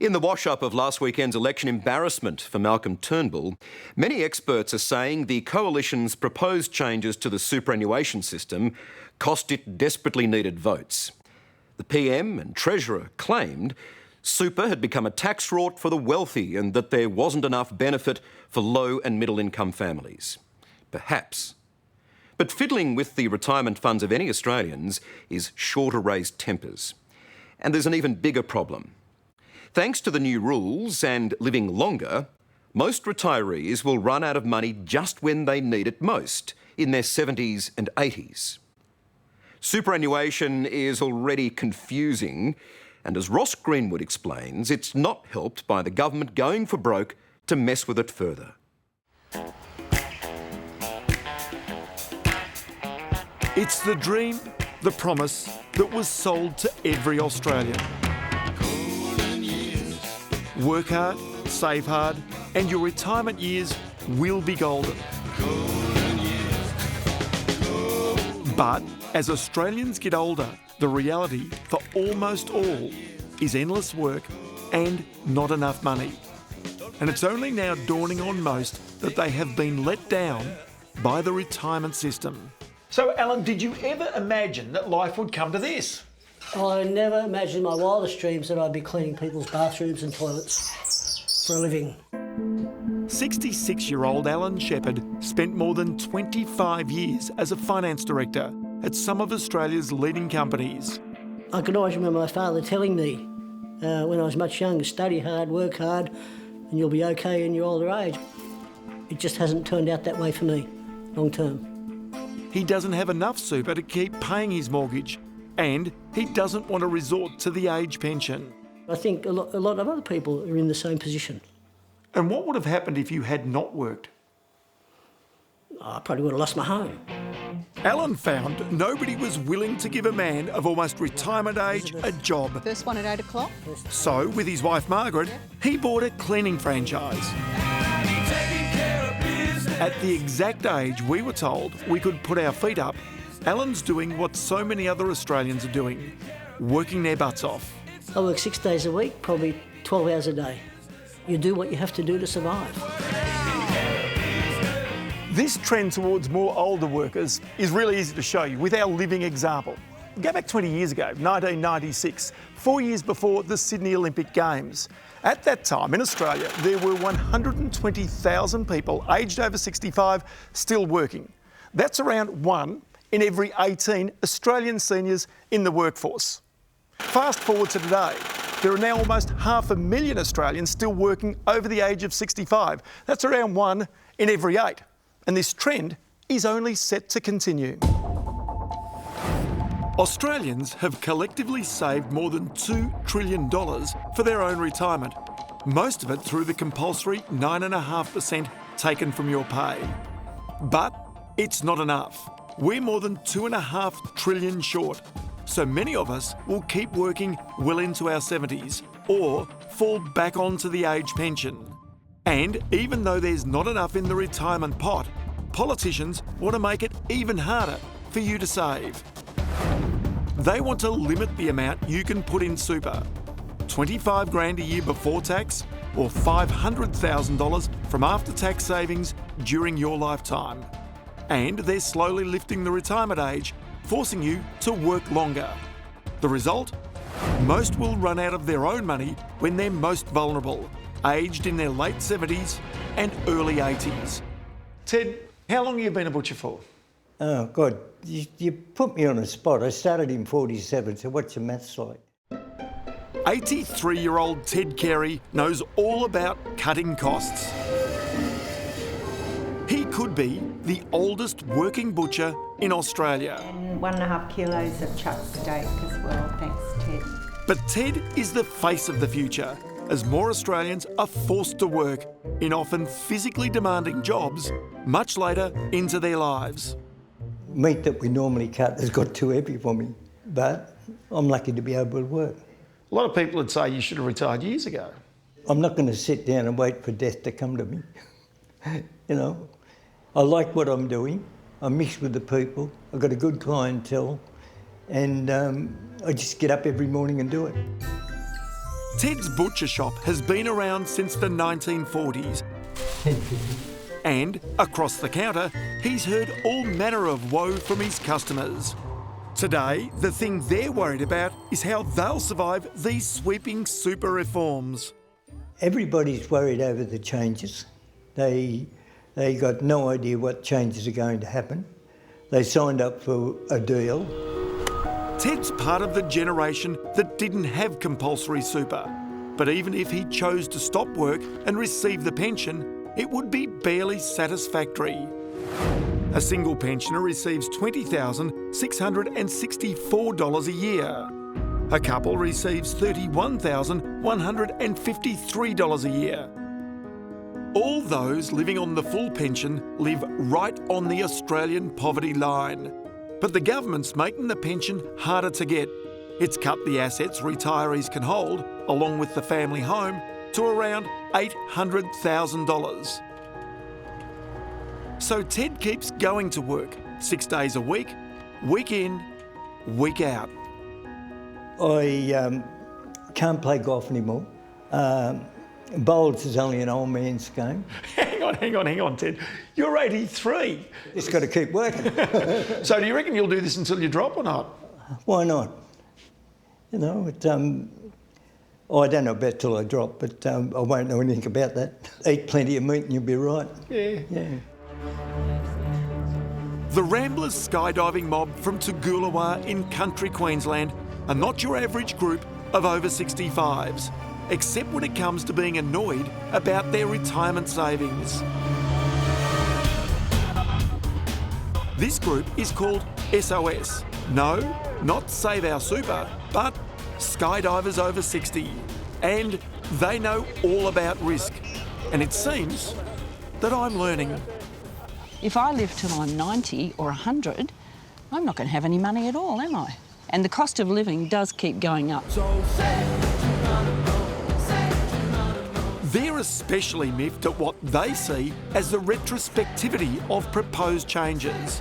In the wash-up of last weekend's election embarrassment for Malcolm Turnbull, many experts are saying the coalition's proposed changes to the superannuation system cost it desperately needed votes. The PM and Treasurer claimed super had become a tax rort for the wealthy and that there wasn't enough benefit for low and middle income families. Perhaps. But fiddling with the retirement funds of any Australians is sure to raise tempers. And there's an even bigger problem. Thanks to the new rules and living longer, most retirees will run out of money just when they need it most, in their 70s and 80s. Superannuation is already confusing, and as Ross Greenwood explains, it's not helped by the government going for broke to mess with it further. It's the dream, the promise that was sold to every Australian. Work hard, save hard, and your retirement years will be golden. But as Australians get older, the reality for almost all is endless work and not enough money. And it's only now dawning on most that they have been let down by the retirement system. So, Alan, did you ever imagine that life would come to this? I never imagined in my wildest dreams that I'd be cleaning people's bathrooms and toilets for a living. 66-year-old Alan Shepherd spent more than 25 years as a finance director at some of Australia's leading companies. I can always remember my father telling me when I was much younger, study hard, work hard, and you'll be okay in your older age. It just hasn't turned out that way for me, long term. He doesn't have enough super to keep paying his mortgage, and he doesn't want to resort to the age pension. I think a lot of other people are in the same position. And what would have happened if you had not worked? I probably would have lost my home. Alan found nobody was willing to give a man of almost retirement age a job. First one at 8 o'clock. So, with his wife Margaret, he bought a cleaning franchise. At the exact age we were told we could put our feet up, Alan's doing what so many other Australians are doing, working their butts off. I work 6 days a week, probably 12 hours a day. You do what you have to do to survive. This trend towards more older workers is really easy to show you with our living example. Go back 20 years ago, 1996, 4 years before the Sydney Olympic Games. At that time in Australia, there were 120,000 people aged over 65 still working. That's around 1 in every 18 Australian seniors in the workforce. Fast forward to today, there are now almost 500,000 Australians still working over the age of 65. That's around 1 in every 8. And this trend is only set to continue. Australians have collectively saved more than $2 trillion for their own retirement, most of it through the compulsory 9.5% taken from your pay. But it's not enough. We're more than $2.5 trillion short, so many of us will keep working well into our 70s or fall back onto the age pension. And even though there's not enough in the retirement pot, politicians want to make it even harder for you to save. They want to limit the amount you can put in super. 25 grand a year before tax or $500,000 from after-tax savings during your lifetime. And they're slowly lifting the retirement age, forcing you to work longer. The result? Most will run out of their own money when they're most vulnerable, aged in their late 70s and early 80s. Ted, how long have you been a butcher for? Oh, God, you put me on the spot. I started in 47, so what's your maths like? 83-year-old Ted Carey knows all about cutting costs. He could be the oldest working butcher in Australia. And 1.5 kilos of chuck steak as well, thanks Ted. But Ted is the face of the future, as more Australians are forced to work in often physically demanding jobs much later into their lives. Meat that we normally cut has got too heavy for me, but I'm lucky to be able to work. A lot of people would say you should have retired years ago. I'm not going to sit down and wait for death to come to me. You know, I like what I'm doing. I mix with the people. I've got a good clientele, and I just get up every morning and do it. Ted's butcher shop has been around since the 1940s. And across the counter, he's heard all manner of woe from his customers. Today, the thing they're worried about is how they'll survive these sweeping super reforms. Everybody's worried over the changes. They got no idea what changes are going to happen. They signed up for a deal. Ted's part of the generation that didn't have compulsory super. But even if he chose to stop work and receive the pension, it would be barely satisfactory. A single pensioner receives $20,664 a year. A couple receives $31,153 a year. All those living on the full pension live right on the Australian poverty line. But the government's making the pension harder to get. It's cut the assets retirees can hold, along with the family home, to around $800,000. So Ted keeps going to work 6 days a week in, week out. I can't play golf anymore. Bowls is only an old man's game. Hang on, Ted. You're 83. Just got to keep working. So do you reckon you'll do this until you drop or not? Why not? You know, I don't know about till I drop, but I won't know anything about that. Eat plenty of meat and you'll be right. Yeah. The Ramblers skydiving mob from Toogoolawah in country Queensland are not your average group of over 65s, except when it comes to being annoyed about their retirement savings. This group is called SOS. No, not Save Our Super, but Skydivers Over 60. And they know all about risk. And it seems that I'm learning. If I live till I'm 90 or 100, I'm not going to have any money at all, am I? And the cost of living does keep going up. They're especially miffed at what they see as the retrospectivity of proposed changes.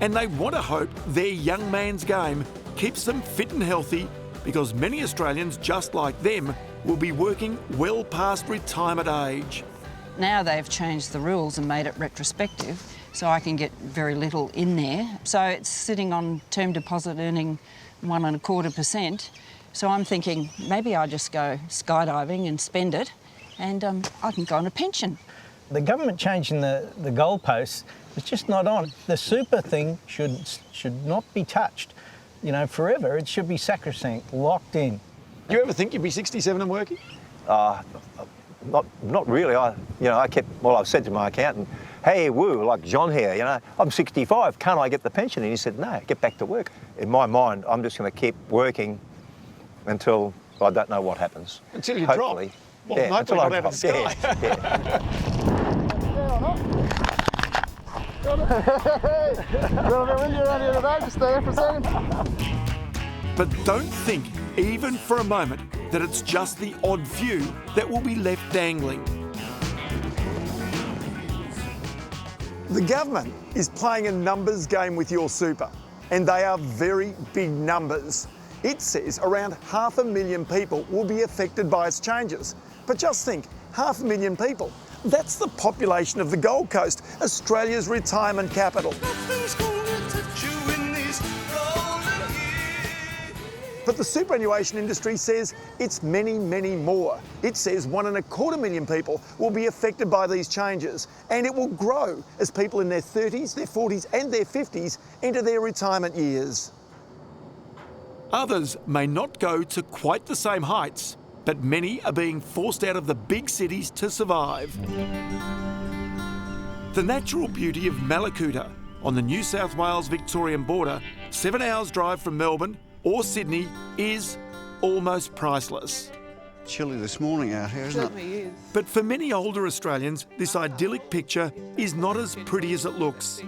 And they want to hope their young man's game keeps them fit and healthy, because many Australians just like them will be working well past retirement age. Now they've changed the rules and made it retrospective, so I can get very little in there. So it's sitting on term deposit earning 1.25%. So I'm thinking maybe I just go skydiving and spend it, and I can go on a pension. The government changing the goalposts is just not on. The super thing should not be touched, you know, forever. It should be sacrosanct, locked in. Do you ever think you'd be 67 and working? Not really. I've said to my accountant, hey, woo, like John here, you know, I'm 65, can't I get the pension? And he said, no, get back to work. In my mind, I'm just going to keep working until I don't know what happens. Until you hopefully. drop? Well, yeah, hopefully not out of the sky. But don't think, even for a moment, that it's just the odd few that will be left dangling. The government is playing a numbers game with your super, and they are very big numbers. It says around 500,000 people will be affected by its changes. But just think, 500,000 people. That's the population of the Gold Coast, Australia's retirement capital. But the superannuation industry says it's many, many more. It says 1.25 million people will be affected by these changes, and it will grow as people in their 30s, their 40s and their 50s enter their retirement years. Others may not go to quite the same heights, but many are being forced out of the big cities to survive. The natural beauty of Malakuta on the New South Wales-Victorian border, 7 hours drive from Melbourne or Sydney, is almost priceless. Chilly this morning out here, isn't it? But for many older Australians, this idyllic picture is not as pretty as it looks.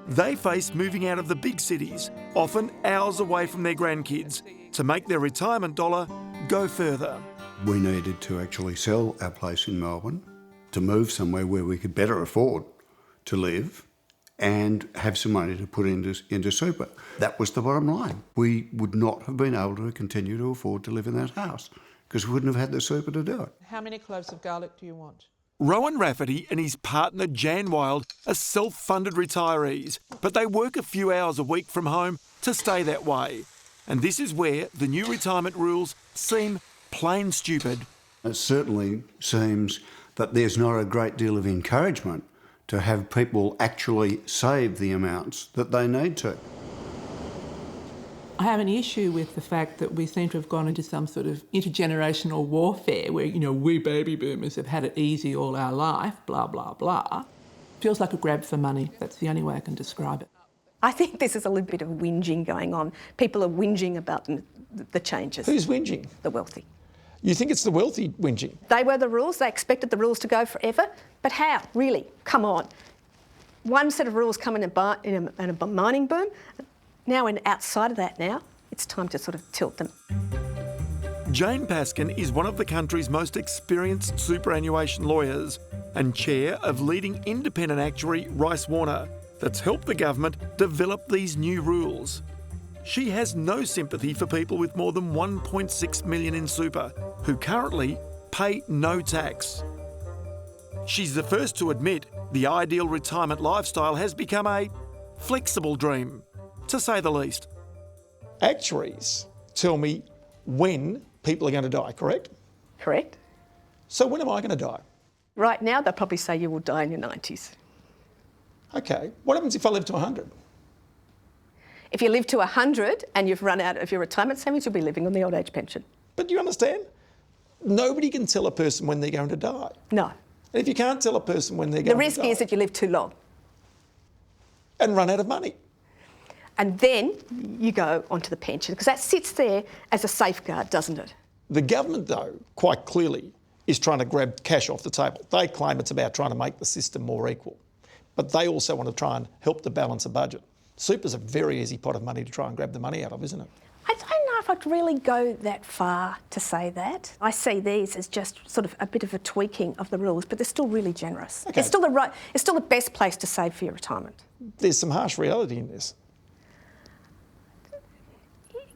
They face moving out of the big cities, often hours away from their grandkids, to make their retirement dollar go further. We needed to actually sell our place in Melbourne to move somewhere where we could better afford to live and have some money to put into super. That was the bottom line. We would not have been able to continue to afford to live in that house because we wouldn't have had the super to do it. How many cloves of garlic do you want? Rowan Rafferty and his partner Jan Wild are self-funded retirees, but they work a few hours a week from home to stay that way. And this is where the new retirement rules seem plain stupid. It certainly seems that there's not a great deal of encouragement to have people actually save the amounts that they need to. I have an issue with the fact that we seem to have gone into some sort of intergenerational warfare where, we baby boomers have had it easy all our life, blah, blah, blah. Feels like a grab for money. That's the only way I can describe it. I think this is a little bit of whinging going on. People are whinging about the changes. Who's whinging? The wealthy. You think it's the wealthy whinging? They were the rules. They expected the rules to go forever. But how? Really? Come on. One set of rules come in a mining boom. Now, outside of that now, it's time to sort of tilt them. Jane Paskin is one of the country's most experienced superannuation lawyers and chair of leading independent actuary Rice Warner that's helped the government develop these new rules. She has no sympathy for people with more than 1.6 million in super who currently pay no tax. She's the first to admit the ideal retirement lifestyle has become a flexible dream, to say the least. Actuaries tell me when people are going to die, correct? Correct. So when am I going to die? Right now, they'll probably say you will die in your 90s. Okay. What happens if I live to 100? If you live to 100 and you've run out of your retirement savings, you'll be living on the old age pension. But you understand? Nobody can tell a person when they're going to die. No. And if you can't tell a person when they're going to die... The risk is that you live too long. And run out of money. And then you go onto the pension, because that sits there as a safeguard, doesn't it? The government, though, quite clearly, is trying to grab cash off the table. They claim it's about trying to make the system more equal. But they also want to try and help to balance a budget. Super's a very easy pot of money to try and grab the money out of, isn't it? I don't know if I'd really go that far to say that. I see these as just sort of a bit of a tweaking of the rules, but they're still really generous. Okay. It's still the best place to save for your retirement. There's some harsh reality in this.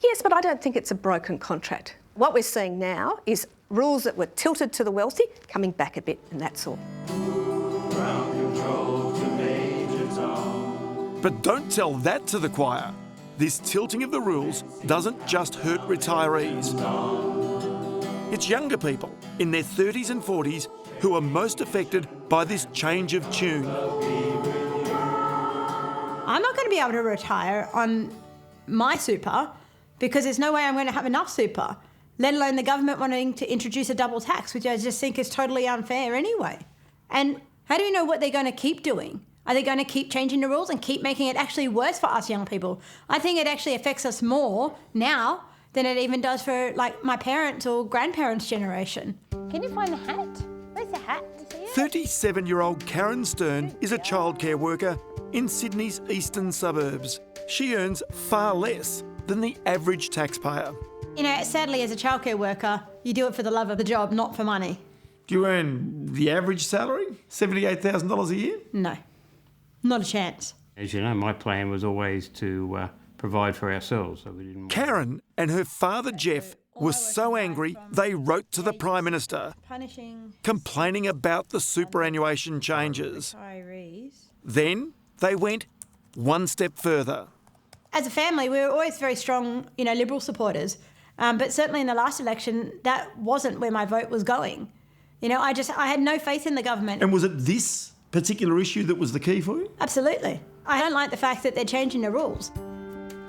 Yes, but I don't think it's a broken contract. What we're seeing now is rules that were tilted to the wealthy coming back a bit, and that's all. But don't tell that to the choir. This tilting of the rules doesn't just hurt retirees. It's younger people in their 30s and 40s who are most affected by this change of tune. I'm not going to be able to retire on my super because there's no way I'm going to have enough super, let alone the government wanting to introduce a double tax, which I just think is totally unfair anyway. And how do you know what they're going to keep doing? Are they going to keep changing the rules and keep making it actually worse for us young people? I think it actually affects us more now than it even does for, like, my parents' or grandparents' generation. Can you find the hat? Where's the hat? 37-year-old Karen Stern is a childcare worker in Sydney's eastern suburbs. She earns far less than the average taxpayer. You know, sadly, as a childcare worker, you do it for the love of the job, not for money. Do you earn the average salary? $78,000 a year? No. Not a chance. As you know, my plan was always to provide for ourselves. So we didn't. Karen and her father Jeff were so angry they wrote to the Prime Minister, complaining about the superannuation changes. Then they went one step further. As a family, we were always very strong, Liberal supporters. But certainly in the last election, that wasn't where my vote was going. I had no faith in the government. And was it this particular issue that was the key for you? Absolutely. I don't like the fact that they're changing the rules.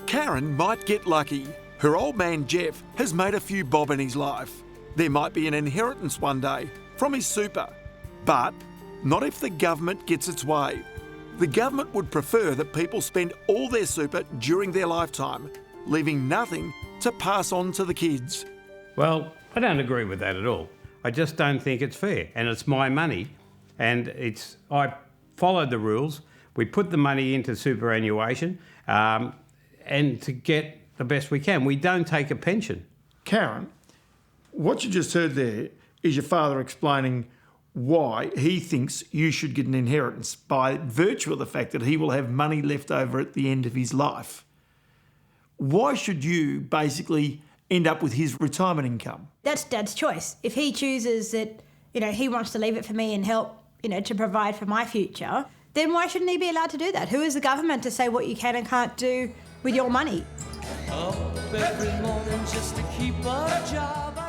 Karen might get lucky. Her old man Jeff has made a few bob in his life. There might be an inheritance one day from his super. But not if the government gets its way. The government would prefer that people spend all their super during their lifetime, leaving nothing to pass on to the kids. Well, I don't agree with that at all. I just don't think it's fair, and it's my money. And I followed the rules. We put the money into superannuation and to get the best we can. We don't take a pension. Karen, what you just heard there is your father explaining why he thinks you should get an inheritance by virtue of the fact that he will have money left over at the end of his life. Why should you basically end up with his retirement income. That's Dad's choice. If he chooses that, he wants to leave it for me and help, to provide for my future, then why shouldn't he be allowed to do that? Who is the government to say what you can and can't do with your money?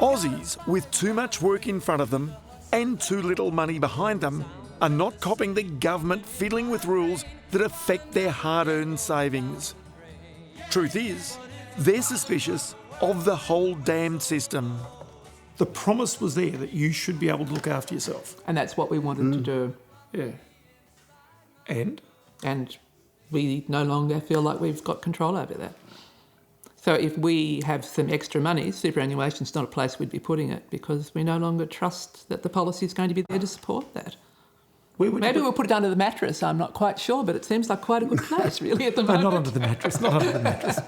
Aussies with too much work in front of them and too little money behind them are not copying the government fiddling with rules that affect their hard-earned savings. Truth is, they're suspicious of the whole damned system. The promise was there that you should be able to look after yourself. And that's what we wanted to do. Yeah. And? And we no longer feel like we've got control over that. So if we have some extra money, superannuation's not a place we'd be putting it because we no longer trust that the policy is going to be there to support that. Maybe we'll put it under the mattress, I'm not quite sure, but it seems like quite a good place really at the moment. Not under the mattress, not under the mattress.